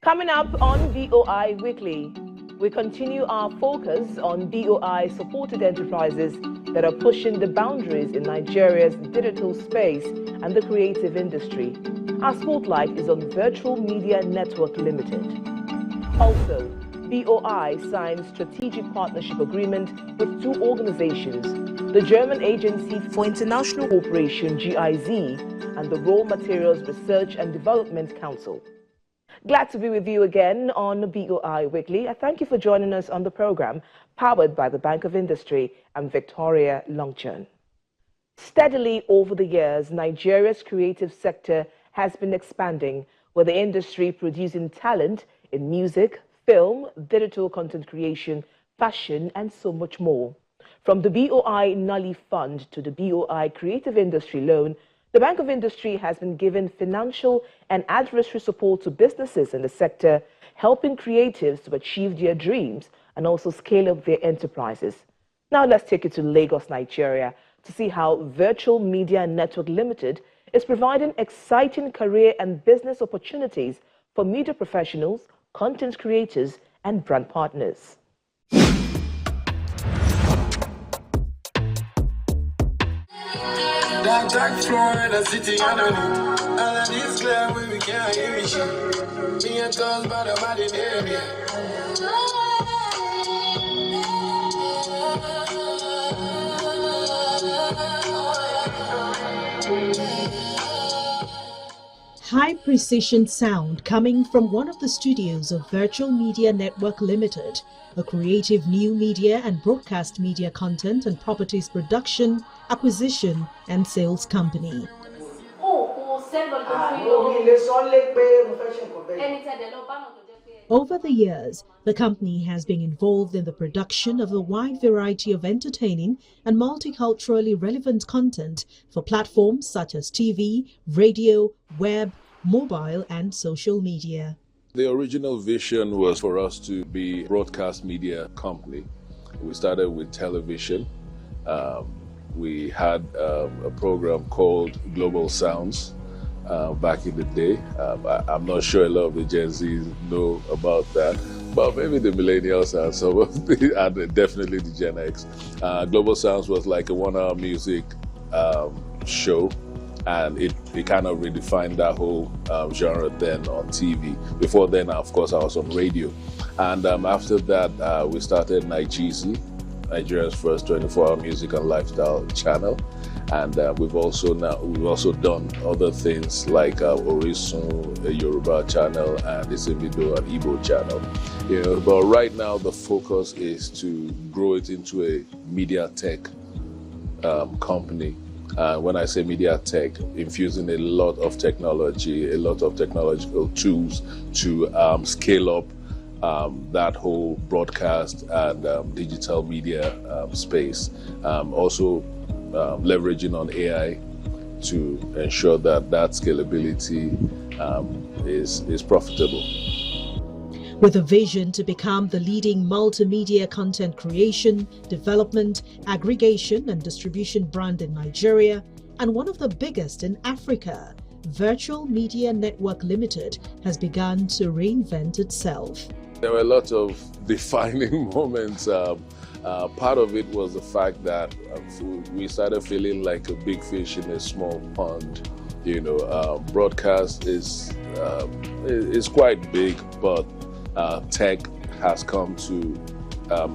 Coming up on BOI Weekly, we continue our focus on BOI-supported enterprises that are pushing the boundaries in Nigeria's digital space and the creative industry. Our spotlight is on Virtual Media Network Limited. Also, BOI signed strategic partnership agreement with two organizations, the German Agency for International Cooperation, GIZ, and the Raw Materials Research and Development Council. Glad to be with you again on BOI Weekly. I thank you for joining us on the program, powered by the Bank of Industry and Victoria Longchan. Steadily over the years, Nigeria's creative sector has been expanding, with the industry producing talent in music, film, digital content creation, fashion, and so much more. From the BOI Nully Fund to the BOI Creative Industry Loan, the Bank of Industry has been giving financial and advisory support to businesses in the sector, helping creatives to achieve their dreams and also scale up their enterprises. Now let's take you to Lagos, Nigeria, to see how Virtual Media Network Limited is providing exciting career and business opportunities for media professionals, content creators, and brand partners. That Jack Florida city, I don't know. All of this club when we can't hear me shit. Me and toes by the body, baby. High-precision sound coming from one of the studios of Virtual Media Network Limited, a creative new media and broadcast media content and properties production, acquisition and sales company. Over the years, the company has been involved in the production of a wide variety of entertaining and multiculturally relevant content for platforms such as TV, radio, web, mobile and social media. The original vision was for us to be a broadcast media company. We started with television. We had a program called Global Sounds back in the day. I'm not sure a lot of the Gen Zs know about that, but maybe the millennials and some of the, and definitely the Gen X. Global Sounds was like a 1-hour music show, and it kind of redefined that whole genre then on TV. Before then, of course, I was on radio. And after that, we started Nigeria's first 24-hour music and lifestyle channel. And we've also done other things like Orisun, a Yoruba channel, and Isimido, an Igbo channel. You know, but right now the focus is to grow it into a media tech company. When I say media tech, infusing a lot of technology, a lot of technological tools to scale up that whole broadcast and digital media space. Also leveraging on AI to ensure that that scalability is profitable. With a vision to become the leading multimedia content creation, development, aggregation and distribution brand in Nigeria, and one of the biggest in Africa, Virtual Media Network Limited has begun to reinvent itself. There were a lot of defining moments. Part of it was the fact that we started feeling like a big fish in a small pond. You know, broadcast is quite big, but tech has come to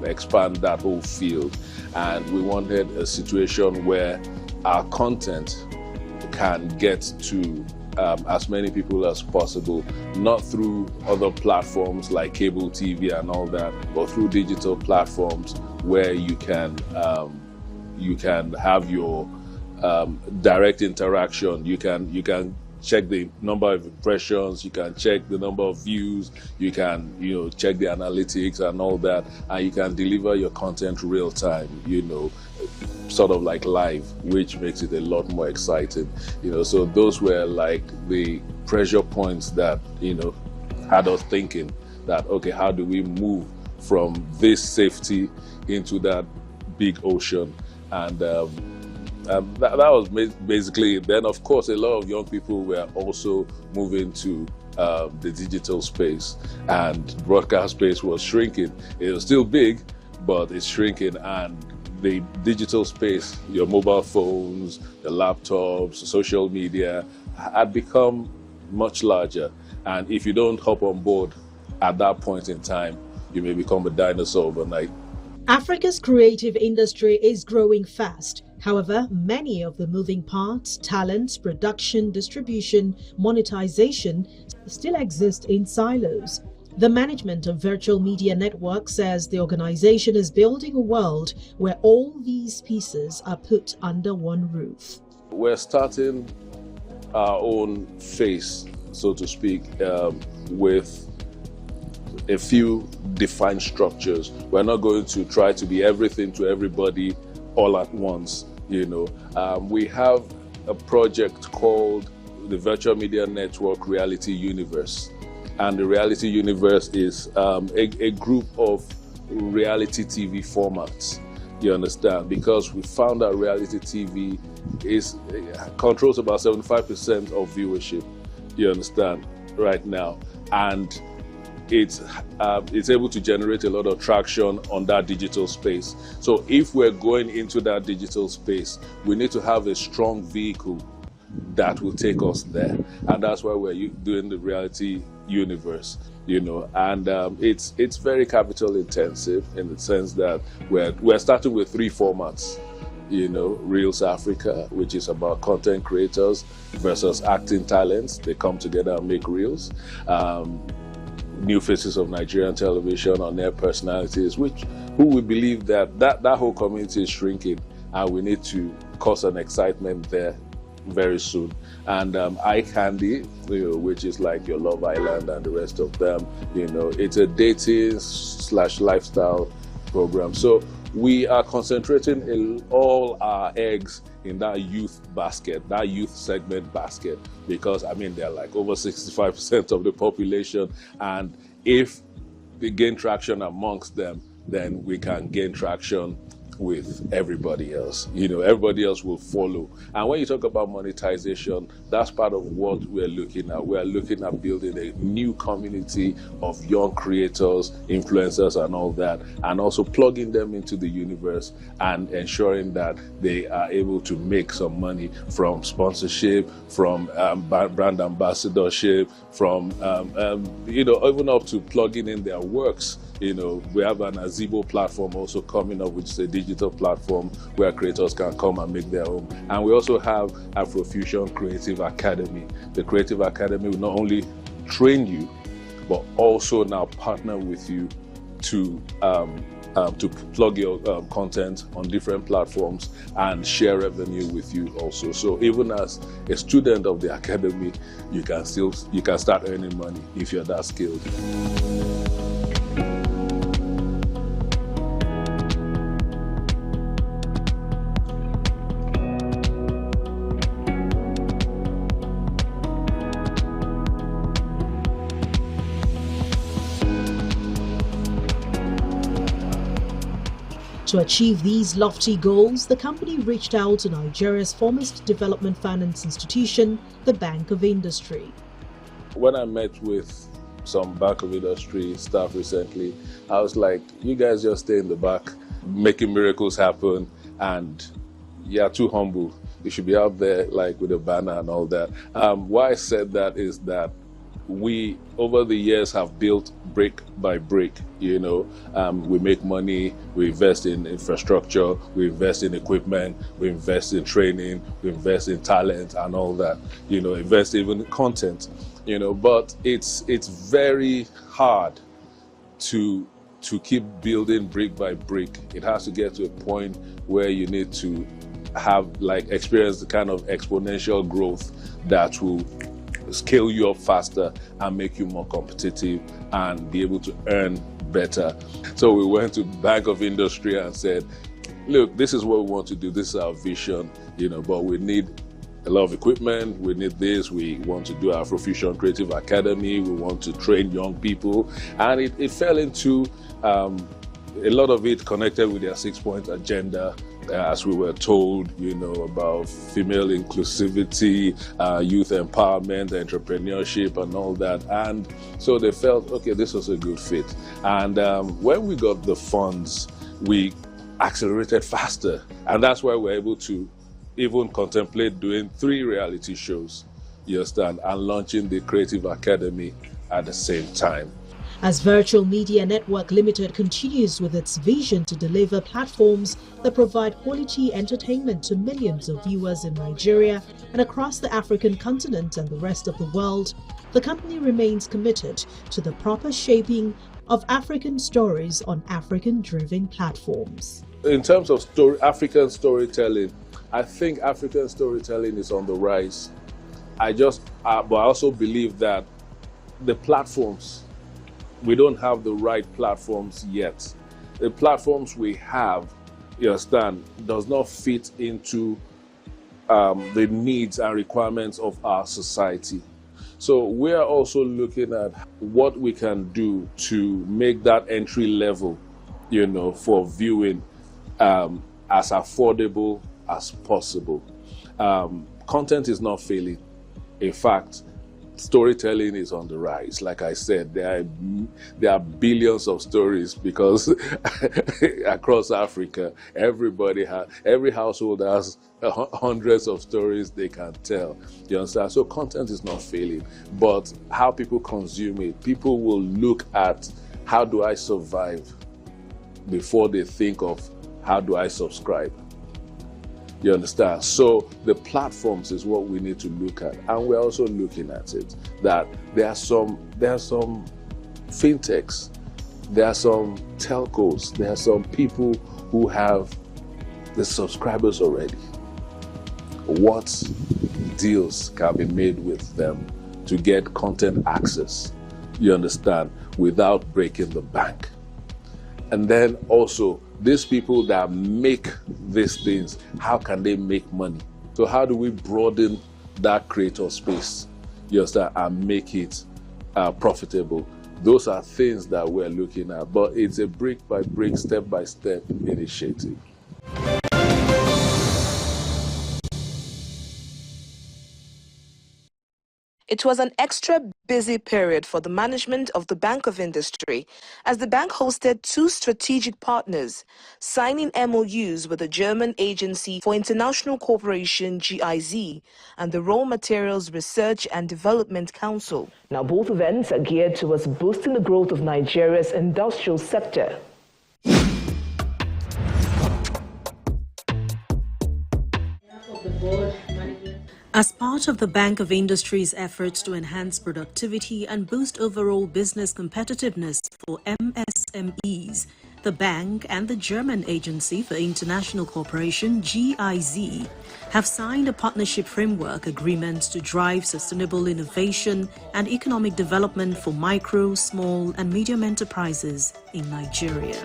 expand that whole field, and we wanted a situation where our content can get to as many people as possible, not through other platforms like cable TV and all that, but through digital platforms where you can have your direct interaction. You can check the number of impressions, you can check the number of views, you can check the analytics and all that, and you can deliver your content real time, sort of like live, which makes it a lot more exciting. So those were like the pressure points that had us thinking that, okay, how do we move from this safety into that big ocean? And that was basically it. Then, of course, a lot of young people were also moving to the digital space, and broadcast space was shrinking. It was still big, but it's shrinking, and the digital space, your mobile phones, the laptops, social media, had become much larger. And if you don't hop on board at that point in time, you may become a dinosaur overnight. Africa's creative industry is growing fast. However, many of the moving parts, talents, production, distribution, monetization still exist in silos. The management of Virtual Media Network says the organization is building a world where all these pieces are put under one roof. We're starting our own phase, so to speak, with a few defined structures. We're not going to try to be everything to everybody all at once. We have a project called the Virtual Media Network Reality Universe. And the Reality Universe is a group of reality TV formats, you understand? Because we found that reality TV controls about 75% of viewership, you understand, right now. And it's able to generate a lot of traction on that digital space. So if we're going into that digital space, we need to have a strong vehicle that will take us there, and that's why we're doing the Reality Universe, and it's very capital intensive in the sense that we're starting with 3 formats. Reels Africa, which is about content creators versus acting talents. They come together and make reels. New faces of Nigerian television, on air personalities, who we believe that whole community is shrinking, and we need to cause an excitement there very soon. And Eye Candy, which is like your Love Island and the rest of them, it's a dating/lifestyle program. So we are concentrating all our eggs in that youth basket, that youth segment basket, because they're like over 65% of the population, and if we gain traction amongst them, then we can gain traction with everybody else. Everybody else will follow. And when you talk about monetization, that's part of what we're looking at. We're looking at building a new community of young creators, influencers, and all that, and also plugging them into the universe and ensuring that they are able to make some money from sponsorship, from brand ambassadorship, from even up to plugging in their works. We have an Azibo platform also coming up, which is a digital platform where creators can come and make their own. And we also have Afrofusion Creative Academy. The Creative Academy will not only train you, but also now partner with you to plug your content on different platforms and share revenue with you also. So even as a student of the academy, you can start earning money if you're that skilled. To achieve these lofty goals, the company reached out to Nigeria's foremost development finance institution, the Bank of Industry. When I met with some Bank of Industry staff recently, I was like, you guys just stay in the back, making miracles happen, and you're too humble. You should be out there like with a banner and all that. Why I said that is that we, over the years, have built brick by brick. We make money, we invest in infrastructure, we invest in equipment, we invest in training, we invest in talent and all that, invest even in content, but it's very hard to keep building brick by brick. It has to get to a point where you need to have experience the kind of exponential growth that will scale you up faster and make you more competitive and be able to earn better. So we went to Bank of Industry and said, look, this is what we want to do, this is our vision, but we need a lot of equipment, we need this, we want to do our Afrofusion Creative Academy, we want to train young people, and it fell into a lot of it connected with their 6-point agenda as we were told, about female inclusivity, youth empowerment, entrepreneurship, and all that. And so they felt, okay, this was a good fit. And when we got the funds, we accelerated faster. And that's why we're able to even contemplate doing 3 reality shows, you understand, and launching the Creative Academy at the same time. As Virtual Media Network Limited continues with its vision to deliver platforms that provide quality entertainment to millions of viewers in Nigeria and across the African continent and the rest of the world, the company remains committed to the proper shaping of African stories on African-driven platforms. In terms of African storytelling, I think African storytelling is on the rise. But I also believe that the platforms, we don't have the right platforms yet. The platforms we have, you understand, does not fit into the needs and requirements of our society. So we're also looking at what we can do to make that entry level, for viewing as affordable as possible. Content is not failing. In fact, storytelling is on the rise. Like I said, there are billions of stories because across Africa, every household has hundreds of stories they can tell. You understand? So content is not failing, but how people consume it, people will look at how do I survive before they think of how do I subscribe. You understand? So the platforms is what we need to look at, and we're also looking at it. That there are some fintechs, there are some telcos, there are some people who have the subscribers already. What deals can be made with them to get content access? You understand? Without breaking the bank. And then also, these people that make these things, how can they make money? So how do we broaden that creator space, you understand, and make it profitable? Those are things that we're looking at, but it's a brick by brick, step by step initiative. It was an extra busy period for the management of the Bank of Industry as the bank hosted 2 strategic partners, signing MOUs with the German Agency for International Cooperation GIZ and the Raw Materials Research and Development Council. Now, both events are geared towards boosting the growth of Nigeria's industrial sector. As part of the Bank of Industry's efforts to enhance productivity and boost overall business competitiveness for MSMEs, the bank and the German Agency for International Cooperation, GIZ, have signed a partnership framework agreement to drive sustainable innovation and economic development for micro, small, and medium enterprises in Nigeria.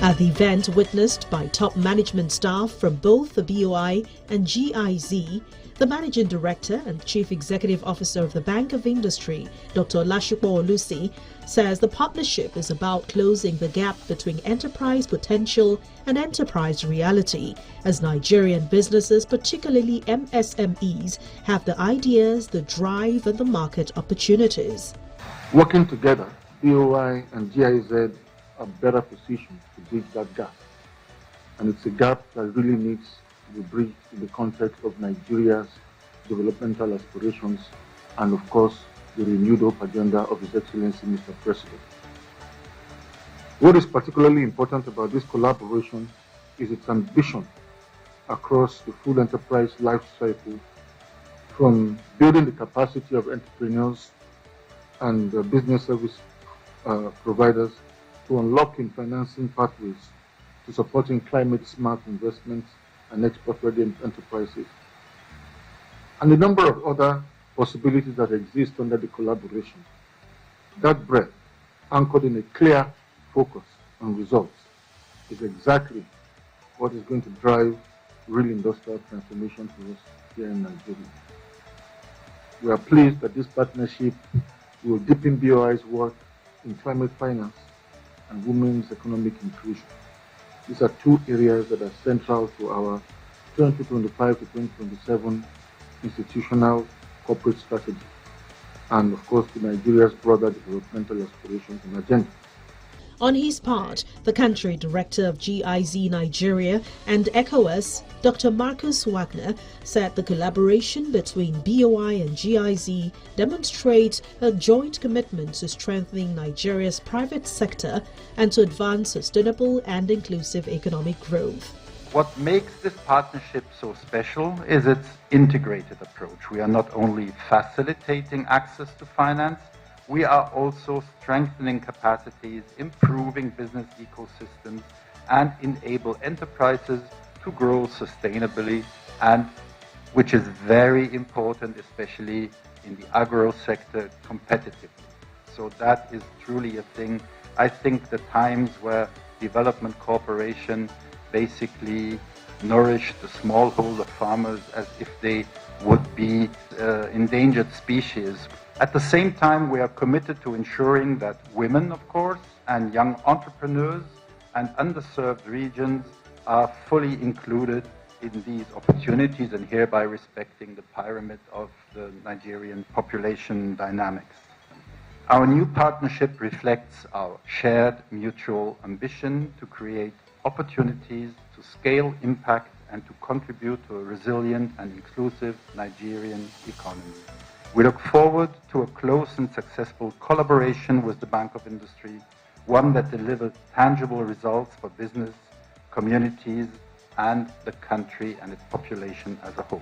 At the event witnessed by top management staff from both the BOI and GIZ, the Managing Director and Chief Executive Officer of the Bank of Industry, Dr. Olashupo Olusi, says the partnership is about closing the gap between enterprise potential and enterprise reality, as Nigerian businesses, particularly MSMEs, have the ideas, the drive, and the market opportunities. Working together, BOI and GIZ are better positioned to bridge that gap. And it's a gap that really needs to be bridged in the context of Nigeria's developmental aspirations and, of course, the renewed hope agenda of His Excellency Mr. President. What is particularly important about this collaboration is its ambition across the full enterprise life cycle, from building the capacity of entrepreneurs and business service providers to unlocking financing pathways to supporting climate-smart investments and export-ready enterprises, and a number of other possibilities that exist under the collaboration. That breadth anchored in a clear focus on results, is exactly what is going to drive real industrial transformation for us here in Nigeria. We are pleased that this partnership will deepen BOI's work in climate finance and women's economic inclusion. These are two areas that are central to our 2025 to 2027 institutional corporate strategy, and of course to Nigeria's broader developmental aspirations and agenda. On his part, the country director of GIZ Nigeria and ECOWAS, Dr. Marcus Wagner, said the collaboration between BOI and GIZ demonstrates a joint commitment to strengthening Nigeria's private sector and to advance sustainable and inclusive economic growth. What makes this partnership so special is its integrated approach. We are not only facilitating access to finance, we are also strengthening capacities, improving business ecosystems, and enable enterprises to grow sustainably, and which is very important, especially in the agro sector, competitively. So that is truly a thing. I think the times where development cooperation basically nourish the smallholder farmers as if they would be endangered species. At the same time, we are committed to ensuring that women, of course, and young entrepreneurs and underserved regions are fully included in these opportunities, and hereby respecting the pyramid of the Nigerian population dynamics. Our new partnership reflects our shared mutual ambition to create opportunities to scale impact and to contribute to a resilient and inclusive Nigerian economy. We look forward to a close and successful collaboration with the Bank of Industry, one that delivers tangible results for business, communities, and the country and its population as a whole.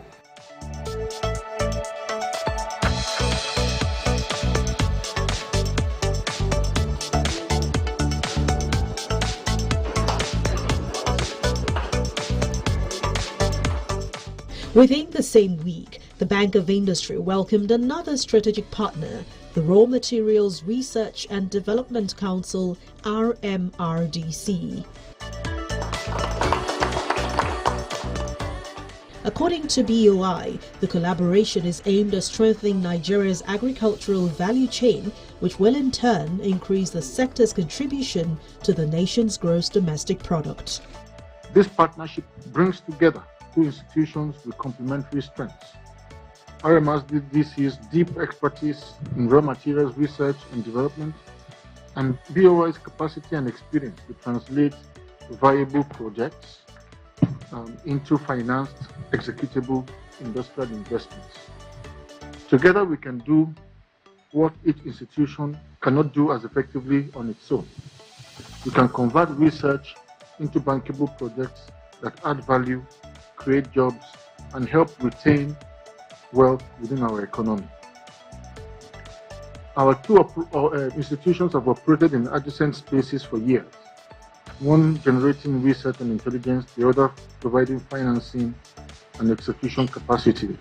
Within the same week, the Bank of Industry welcomed another strategic partner, the Raw Materials Research and Development Council, RMRDC. According to BOI, the collaboration is aimed at strengthening Nigeria's agricultural value chain, which will in turn increase the sector's contribution to the nation's gross domestic product. This partnership brings together two institutions with complementary strengths. RMRDC's deep expertise in raw materials research and development, and BOI's capacity and experience to translate viable projects into financed, executable industrial investments. Together we can do what each institution cannot do as effectively on its own. We can convert research into bankable projects that add value, create jobs, and help retain wealth within our economy. Our two institutions have operated in adjacent spaces for years, one generating research and intelligence, the other providing financing and execution capacity.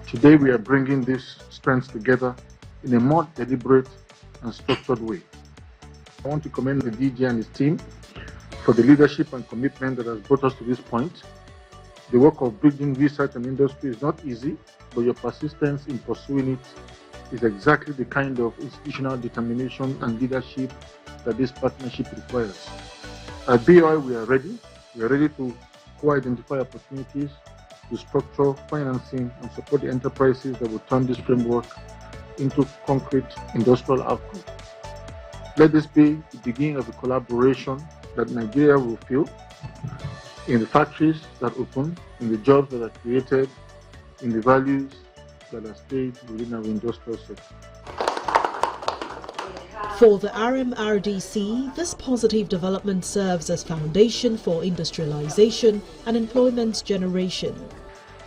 Today we are bringing these strengths together in a more deliberate and structured way. I want to commend the DG and his team for the leadership and commitment that has brought us to this point. The work of bridging research and industry is not easy, but your persistence in pursuing it is exactly the kind of institutional determination and leadership that this partnership requires. At BOI, we are ready. We are ready to co-identify opportunities, to structure financing and support the enterprises that will turn this framework into concrete industrial outcomes. Let this be the beginning of a collaboration that Nigeria will feel in the factories that open, in the jobs that are created, in the values that are stayed within our industrial sector. For the RMRDC, this positive development serves as foundation for industrialization and employment generation.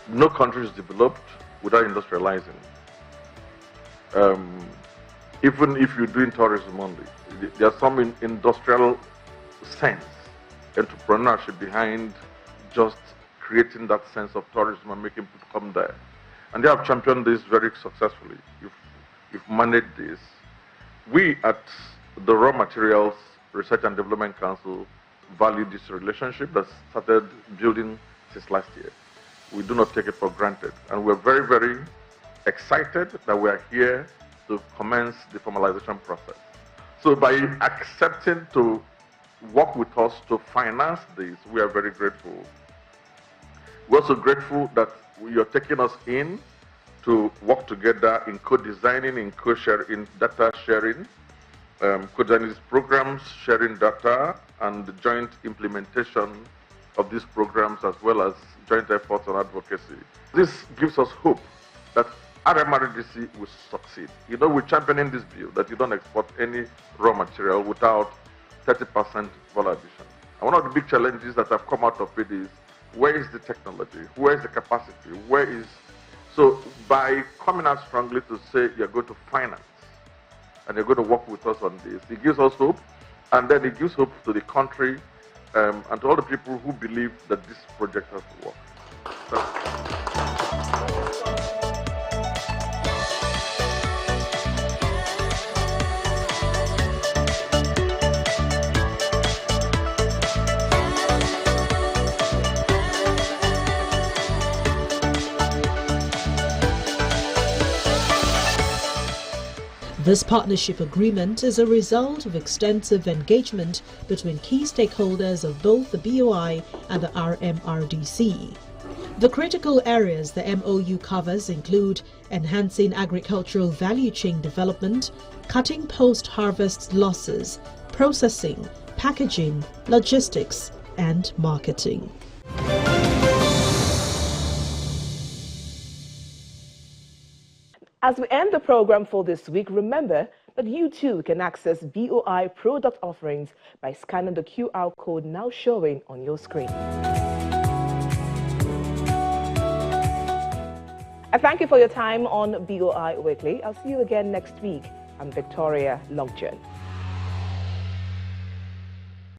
No country is developed without industrializing. Even if you're doing tourism only, there's some industrial sense, entrepreneurship behind just creating that sense of tourism and making people come there. And they have championed this very successfully. You've managed this. We at the Raw Materials Research and Development Council value this relationship that started building since last year. We do not take it for granted. And we're very, very excited that we are here to commence the formalization process. So by accepting to work with us to finance this, we are very grateful. We're also grateful that you're taking us in to work together in co-designing, in co-sharing, in data sharing, co-designing these programs, sharing data, and joint implementation of these programs, as well as joint efforts on advocacy. This gives us hope that RMRDC will succeed. You know, we're championing this view that you don't export any raw material without 30% value addition. And one of the big challenges that have come out of it is, where is the technology? Where is the capacity? So by coming out strongly to say you're going to finance and you're going to work with us on this, it gives us hope, and then it gives hope to the country and to all the people who believe that this project has to work. This partnership agreement is a result of extensive engagement between key stakeholders of both the BOI and the RMRDC. The critical areas the MOU covers include enhancing agricultural value chain development, cutting post-harvest losses, processing, packaging, logistics, and marketing. As we end the program for this week, remember that you too can access BOI product offerings by scanning the QR code now showing on your screen. I thank you for your time on BOI Weekly. I'll see you again next week. I'm Victoria Longchen.